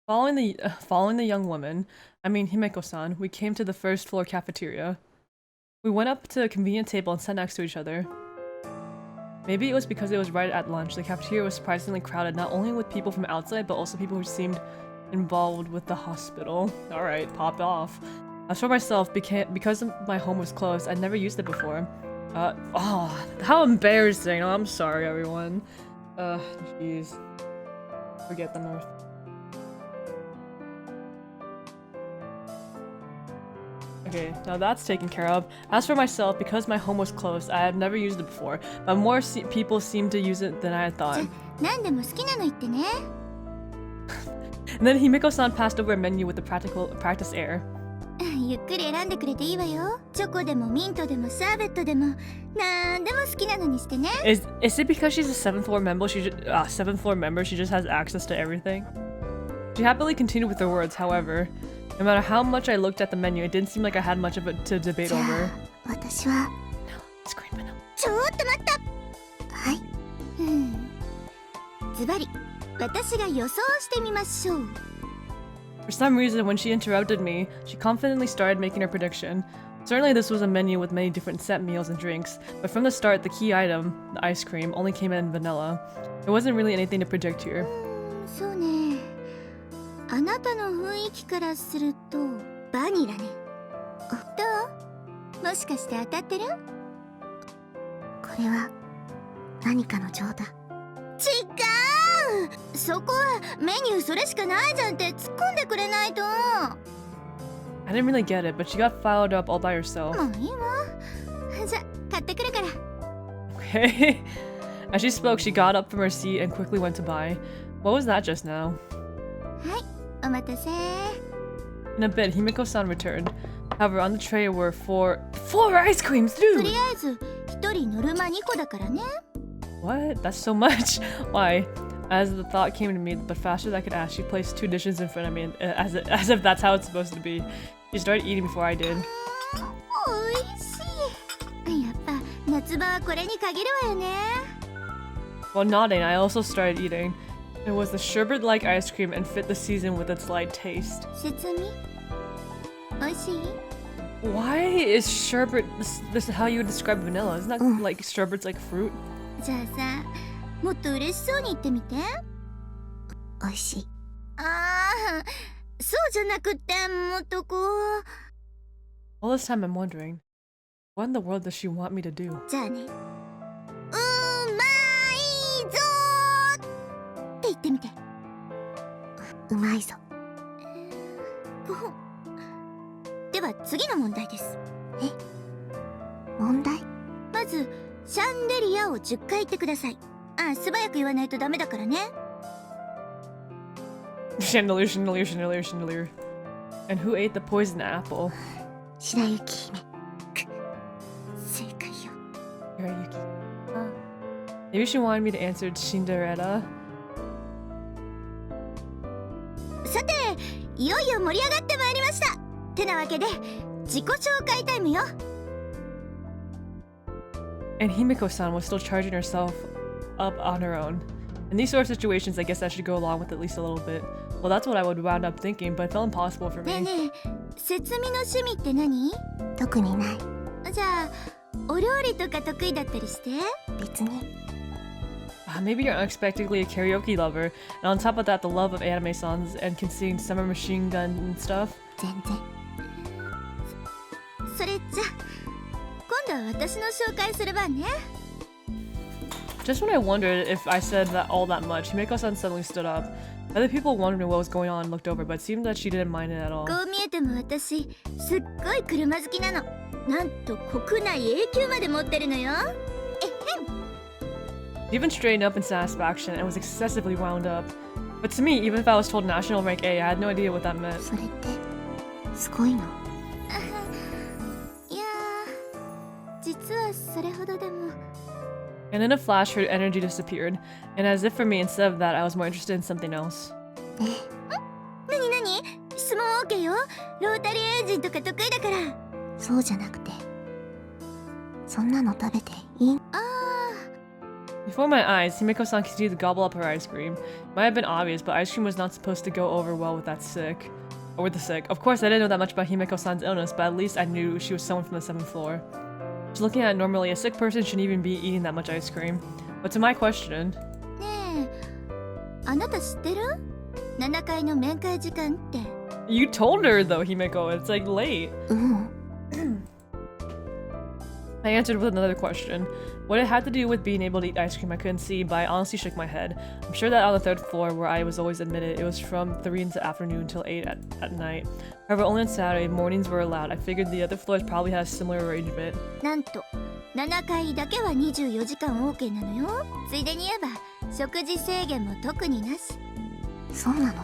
Following the young woman, I mean Himeko-san, we came to the first floor cafeteria. We went up to a convenient table and sat next to each other. Maybe it was because it was right at lunch. The cafeteria was surprisingly crowded, not only with people from outside, but also people who seemed involved with the hospital. Alright, pop off. As for myself, because my home was closed, I'd never used it before. Oh, how embarrassing. Oh, I'm sorry, everyone. Jeez. Forget the North. Okay, now that's taken care of. As for myself, because my home was closed, I had never used it before, but more people seemed to use it than I had thought. And then Himeko-san passed over a menu with a practice air. Is it because she's a 7th floor member? She just has access to everything. She happily continued with her words. However, no matter how much I looked at the menu, it didn't seem like I had much of it to debate over. No, it's green vanilla. For some reason, when she interrupted me, she confidently started making her prediction. Certainly this was a menu with many different set meals and drinks, but from the start, the key item, the ice cream, only came in vanilla. There wasn't really anything to predict here. I didn't really get it, but she got fired up all by herself. Okay. As she spoke, she got up from her seat and quickly went to buy. What was that just now? In a bit, Himeko-san returned. However, on the tray were four ice creams, dude! What? That's so much! Why? As the thought came to me, but faster than I could ask, she placed 2 dishes in front of me, as if that's how it's supposed to be. She started eating before I did. While nodding, I also started eating. It was the sherbet-like ice cream and fit the season with its light taste. Why is sherbet this is how you would describe vanilla? Isn't that like sherbet's like fruit? All this time I'm wondering, what in the world does she want me to do? Chandelier. And who ate the poison apple? Hirayuki. Maybe she wanted me to answer Cinderella. And Himeko-san was still charging herself up on her own. In these sort of situations, I guess I should go along with at least a little bit. Well, that's what I would wound up thinking, but it felt impossible for me. Maybe you're unexpectedly a karaoke lover, and on top of that, the love of anime songs and can sing Summer Machine Gun and stuff. Just when I wondered if I said that all that much, Himeko-san suddenly stood up. Other people wondering what was going on looked over, but it seemed that she didn't mind it at all. She even straightened up in satisfaction and was excessively wound up. But to me, even if I was told national rank A, I had no idea what that meant. And in a flash, her energy disappeared. And as if for me, instead of that, I was more interested in something else. Before my eyes, Himeko-san continued to gobble up her ice cream. It might have been obvious, but ice cream was not supposed to go over well with that sick. Or with the sick. Of course, I didn't know that much about Himeko-san's illness, but at least I knew she was someone from the 7th floor. Just looking at it normally, a sick person shouldn't even be eating that much ice cream. But to my question... ねえ、あなた知ってる？7階の面会時間って。You told her though, Himeko. It's like late. I answered with another question. What it had to do with being able to eat ice cream I couldn't see, but I honestly shook my head. I'm sure that on the 3rd floor, where I was always admitted, it was from 3 in the afternoon until 8 at night. However, only on Saturday, mornings were allowed. I figured the other floors probably had a similar arrangement. なんと、7階だけは24時間 OK なのよ。ついでに言えば、食事制限も特になし。そうなの？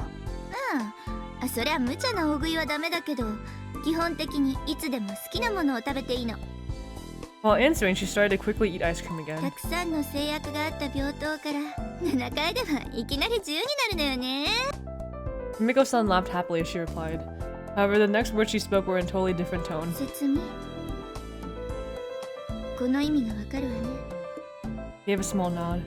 あ、そりゃ無茶な大食いはダメだけど、基本的にいつでも好きなものを食べていいの。While answering, she started to quickly eat ice cream again. たくさんの制約があった病棟から7階ではいきなり自由になるのよね。Himeko-san laughed happily as she replied. However, the next words she spoke were in a totally different tone. 説明。この意味がわかるわね。He gave a small nod.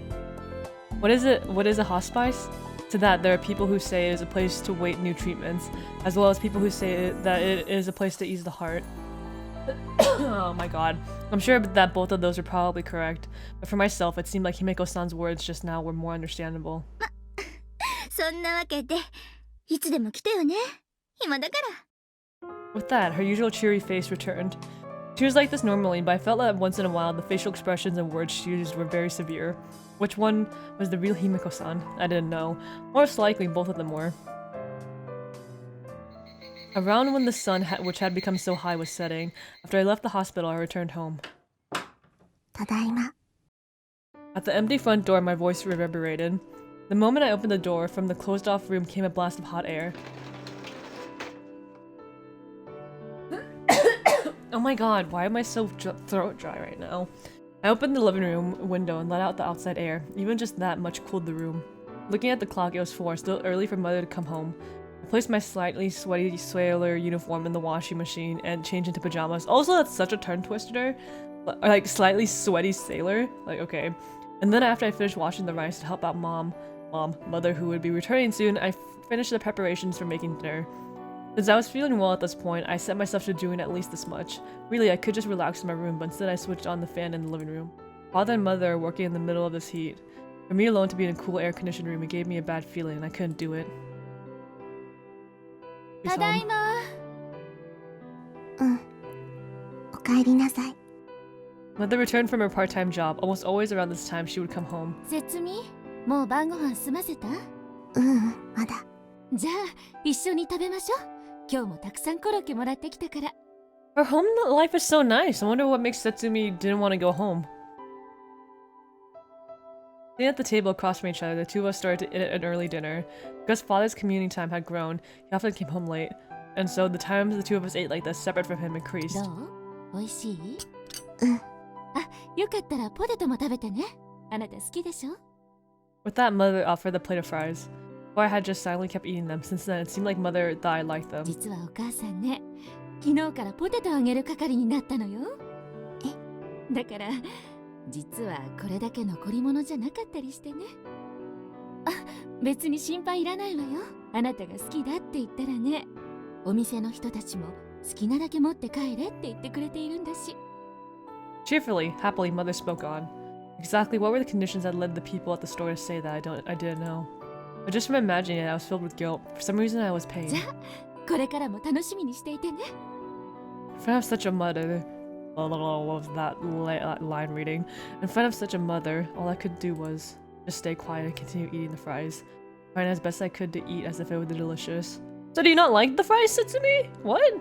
What is it? What is a hospice? To that, there are people who say it is a place to wait new treatments, as well as people who say that it is a place to ease the heart. Oh my god. I'm sure that both of those are probably correct, but for myself, it seemed like Himeko-san's words just now were more understandable. そんなわけで、いつでも来てよね。暇だから。With that, her usual cheery face returned. She was like this normally, but I felt that once in a while the facial expressions and words she used were very severe. Which one was the real Himeko-san? I didn't know. Most likely, both of them were. Around when the sun, which had become so high, was setting, after I left the hospital, I returned home. ただいま。 At the empty front door, my voice reverberated. The moment I opened the door, from the closed-off room came a blast of hot air. Oh my god, why am I so throat dry right now? I opened the living room window and let out the outside air. Even just that much cooled the room. Looking at the clock, it was 4, still early for Mother to come home. I placed my slightly sweaty sailor uniform in the washing machine and changed into pajamas. Also, that's such a tongue twister. Like, slightly sweaty sailor? Like, okay. And then after I finished washing the rice to help out Mother, who would be returning soon, I finished the preparations for making dinner. Since I was feeling well at this point, I set myself to doing at least this much. Really, I could just relax in my room, but instead I switched on the fan in the living room. Father and Mother are working in the middle of this heat. For me alone to be in a cool air-conditioned room, it gave me a bad feeling, and I couldn't do it. He's home. おかえりなさい。 Mother returned from her part-time job. Almost always around this time, she would come home. 説明？もう晩ご飯済ませた？まだ。じゃあ一緒に食べましょう。今日もたくさんコロッケもらってきたから。Her home life is so nice. I wonder what makes Setsumi didn't want to go home. Sitting at the table across from each other, the two of us started to eat an early dinner. Because Father's commuting time had grown, he often came home late, and so the times the two of us ate like this, separate from him, increased. どう？おいしい？あ、よかったらポテトも食べてね。あなた好きでしょ？ With that, Mother offered the plate of fries. Before I had just silently kept eating them. Since then, it seemed like Mother thought I liked them. 実はお母さんね、昨日からポテトあげる係になったのよ。え？だから実はこれだけ残り物じゃなかったりしてね。あ、別に心配いらないわよ。あなたが好きだって言ったらね、お店の人たちも好きなだけ持って帰れって言ってくれているんだし。Cheerfully, happily, Mother spoke on. Exactly what were the conditions that led the people at the store to say that I didn't know. But just from imagining it, I was filled with guilt. For some reason, I was pained. じゃあ、これからも楽しみにしていてね。In front of such a mother, what was that line reading? In front of such a mother, all I could do was just stay quiet and continue eating the fries, trying as best I could to eat as if it were delicious. So do you not like the fries, Setsumi? What? A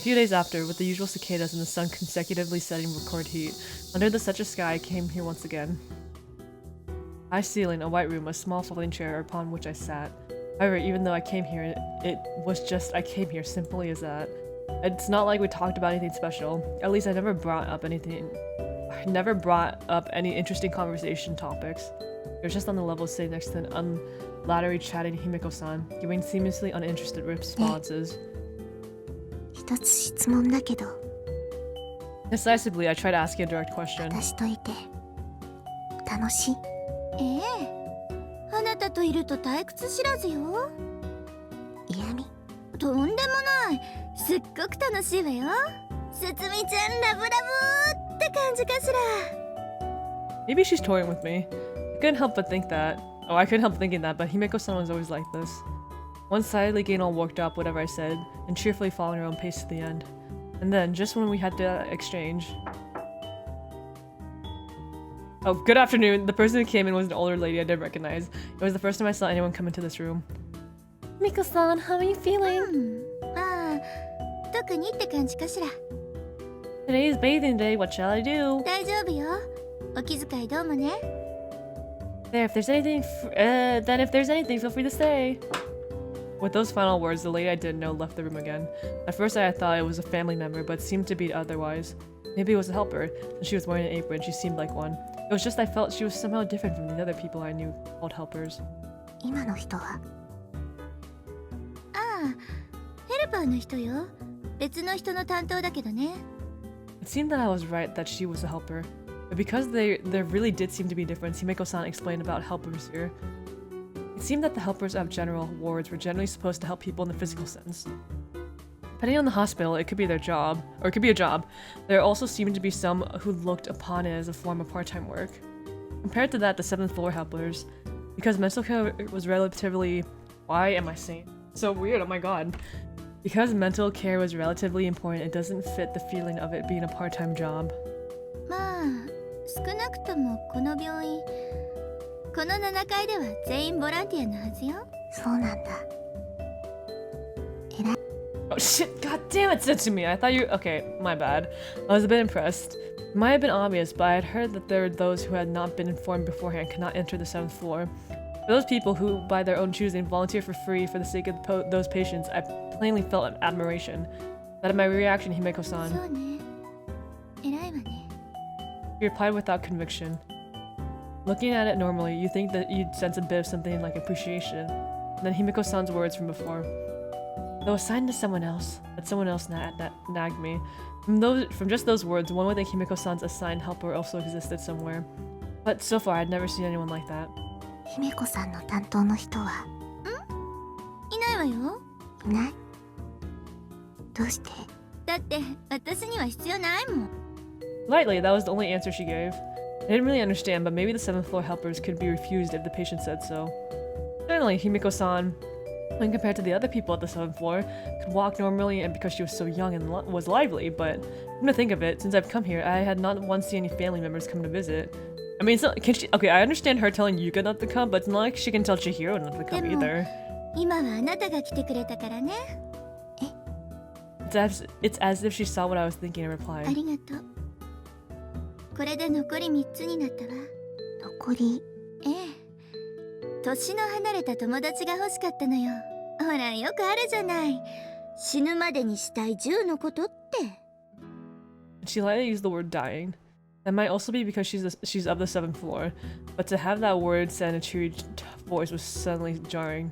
few days after, with the usual cicadas and the sun consecutively setting record heat, under the such a sky I came here once again. High ceiling, a white room, a small folding chair upon which I sat. However, even though I came here, it was just I came here, simply as that. It's not like we talked about anything special. At least I never brought up any interesting conversation topics. It was just on the level sitting next to an unladdery chatting Himeko-san, giving seamlessly uninterested responses. 一つ質問だけど。 Decisively, I tried asking a direct question. 私といて楽しい。ええ、あなたといると退屈知らずよ。嫌味。とんでもない、すっごく楽しいわよ。すつみちゃんラブラブって感じかしら。 Maybe she's toying with me. I couldn't help but think that. Oh, I couldn't help thinking that, but Himeko-san was always like this. One-sidedly getting all worked up whatever I said, and cheerfully following her own pace to the end. And then, just when we had to exchange... Oh, good afternoon. The person who came in was an older lady I didn't recognize. It was the first time I saw anyone come into this room. Miko-san, how are you feeling? ああ、特にって感じかしら。 Today is bathing day, what shall I do? 大丈夫よ。お気遣いどうもね。 There, if there's anything, then if there's anything, feel free to stay. With those final words, the lady I didn't know left the room again. At first I thought it was a family member, but it seemed to be otherwise. Maybe it was a helper, since she was wearing an apron, she seemed like one. It was just I felt she was somehow different from the other people I knew called helpers. 今の人はああ、ヘルパーの人よ。別の人の担当だけどね。 It seemed that I was right that she was a helper. But because there really did seem to be a difference, Himeko-san explained about helpers here. It seemed that the helpers of general wards were generally supposed to help people in the physical sense. Depending on the hospital, it could be their job, or it could be a job. There also seemed to be some who looked upon it as a form of part-time work. Compared to that, the 7th floor helpers, because mental care was relatively... Why am I saying? So weird, oh my god. Because mental care was relatively important, it doesn't fit the feeling of it being a part-time job. まあ、少なくともこの病院、この7階では全員ボランティアのはずよ。そうなんだ。 Oh shit, god damn it, Setsumi! I thought you- okay, my bad. I was a bit impressed. It might have been obvious, but I had heard that there were those who had not been informed beforehand could not enter the 7th floor. For those people who, by their own choosing, volunteer for free for the sake of those patients, I plainly felt admiration. That of my reaction, そ Himeko-san. うね。偉いわね。 He replied without conviction. Looking at it normally, you'd think that you'd sense a bit of something like appreciation. Then Himeko-san's words from before. Though assigned to someone else, that someone else nagged me. From just those words, one would think Himeko-san's assigned helper also existed somewhere. But so far, I'd never seen anyone like that. 姫子さんの担当の人は？いないわよ。いない？どうして？だって私には必要ないもん。 Lightly, that was the only answer she gave. I didn't really understand, but maybe the 7th floor helpers could be refused if the patient said so. Certainly, Himeko-san, when compared to the other people at the 7th floor, could walk normally and because she was so young and was lively, but come to think of it, since I've come here, I had not once seen any family members come to visit. I mean, it's not, can she- okay, I understand her telling Yuka not to come, but it's not like she can tell Chihiro not to come either. 今はあなたが来てくれたからね。It's as if she saw what I was thinking and あ replied. りがとう。これで残り3つになったわ。残り？ええ。年の離れた友達が欲しかったのよ。ほら、よくあるじゃない。死ぬまでにしたい10のことって。 She lightly used the word dying. That might also be because she's of the 7th floor, but to have that word said in a cheery voice was suddenly jarring.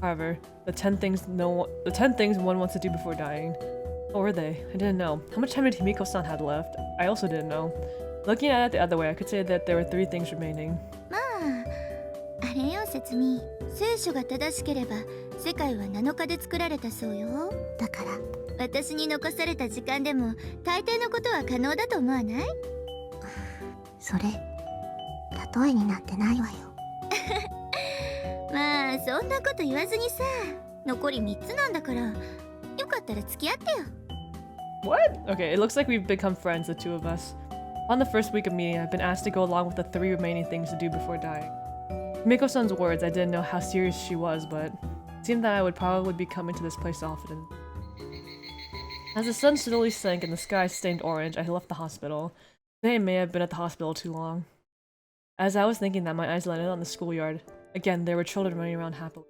However, the 10 things one wants to do before dying. What were they? I didn't know. How much time did Himiko-san have left? I also didn't know. Looking at it the other way, I could say that there were 3 things remaining. まあ、あれよ、説明。聖書が正しければ、世界は7日で作られたそうよ。だから私に残された時間でも、大抵のことは可能だと思わない？それ例えになってないわよ。まあ、そんなこと言わずにさ、残り3つなんだから、よかったら付き合ってよ。What? Okay, it looks like we've become friends, the two of us. On the first week of meeting, I've been asked to go along with the 3 remaining things to do before dying. Miko-san's words, I didn't know how serious she was, but it seemed that I would probably be coming to this place often. As the sun slowly sank and the sky stained orange, I left the hospital. Today I may have been at the hospital too long. As I was thinking that, my eyes landed on the schoolyard. Again, there were children running around happily.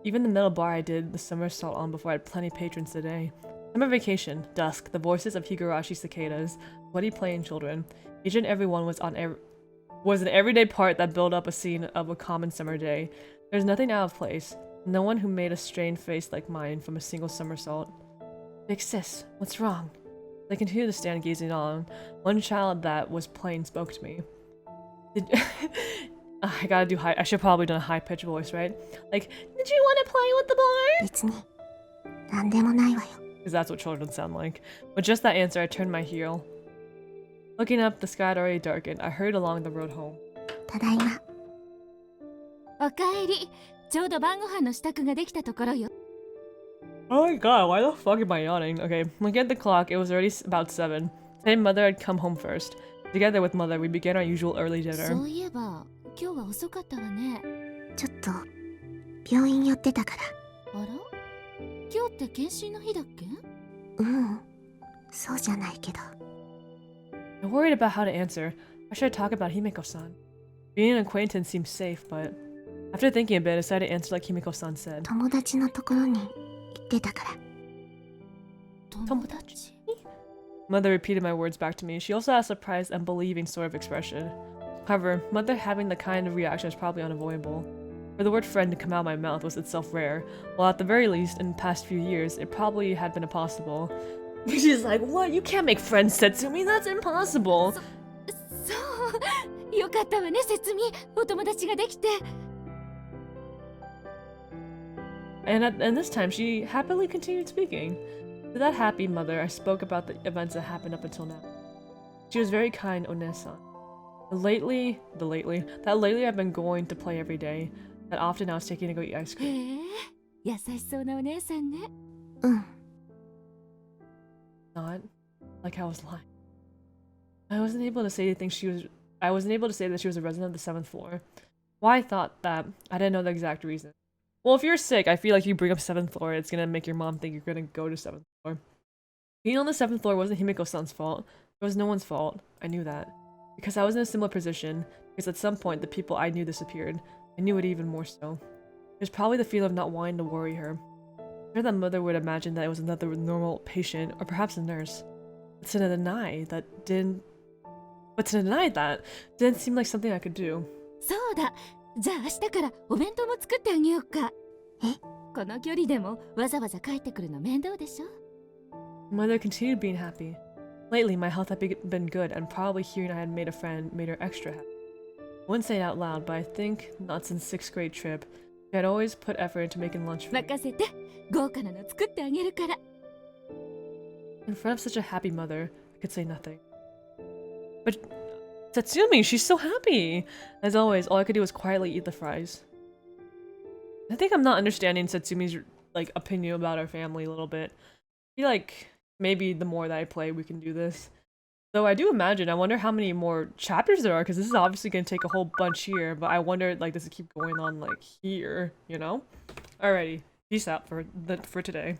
Even the metal bar I did the somersault on before had plenty of patrons today. Summer vacation, dusk, the voices of Higurashi cicadas, bloody playing children. Each and every one was an everyday part that built up a scene of a common summer day. There's nothing out of place. No one who made a strained face like mine from a single somersault. Big sis, what's wrong? I continued to stand gazing on. One child that was plain spoke to me. Did I gotta do high. I should probably done a high pitched voice, right? Like, did you want to play with the board? 別に何でもないわよ。 Because that's what children sound like. With just that answer, I turned my heel. Looking up, the sky had already darkened. I hurried along the road home. ただいま。おかえり。ちょうど晩ご飯の支度ができたところよ。 Oh my god, why the fuck am I yawning? Okay, looking at the clock, it was already about 7. Today, Mother had come home first. Together with Mother, we began our usual early そ dinner. ういえば今日は遅かったわね。ちょっと病院寄ってたから。あら、今日って検診の日だっけ？そうじゃないけど。 I worried about how to answer. How should I talk about Himeko-san? Being an acquaintance seemed safe, but after thinking a bit, I decided to answer like Himeko-san said. 友達のところに行ってたから。友達？ Mother repeated my words back to me. She also had a surprised and believing sort of expression. However, Mother having the kind of reaction was probably unavoidable. For the word friend to come out of my mouth was itself rare, while at the very least, in the past few years, it probably had been impossible. She's like, what? You can't make friends, Setsumi? That's impossible! そうよかったわね、節美。お友達ができて。 And this time, she happily continued speaking. To that happy mother, I spoke about the events that happened up until now. She was very kind, One-san. Lately, I've been going to play every day. That often I was taking to go eat ice へ cream. え、優しそうなお姉さんね。うん。 Not like I was lying. I wasn't able to say that she was a resident of the 7th floor. Why I thought that, I didn't know the exact reason. Well, if you're sick, I feel like you bring up 7th floor, it's gonna make your mom think you're gonna go to 7th floor. Being on the 7th floor wasn't Himeko-san's fault. It was no one's fault. I knew that. Because I was in a similar position, because at some point the people I knew disappeared. I knew it even more so. There's probably the feeling of not wanting to worry her. I'm sure that Mother would imagine that it was another normal patient, or perhaps a nurse. But to deny that didn't seem like something I could do. そうだ。じゃあ明日からお弁当も作ってあげようか。え？この距離でもわざわざ帰ってくるの面倒でしょ。 Mother continued being happy. Lately, my health had been good, and probably hearing I had made a friend made her extra happy. I wouldn't say it out loud, but I think not since 6th grade trip, she had always put effort into making lunch for me. 任せて。豪華なの作ってあげるから。 In front of such a happy mother, I could say nothing. But Tatsumi, she's so happy! As always, all I could do was quietly eat the fries. I think I'm not understanding Satsumi's like opinion about our family a little bit. I feel like maybe the more that I play, we can do this. Though I do imagine, I wonder how many more chapters there are, because this is obviously going to take a whole bunch here, but I wonder, like, does it keep going on, like, here, you know? Alrighty, peace out for today.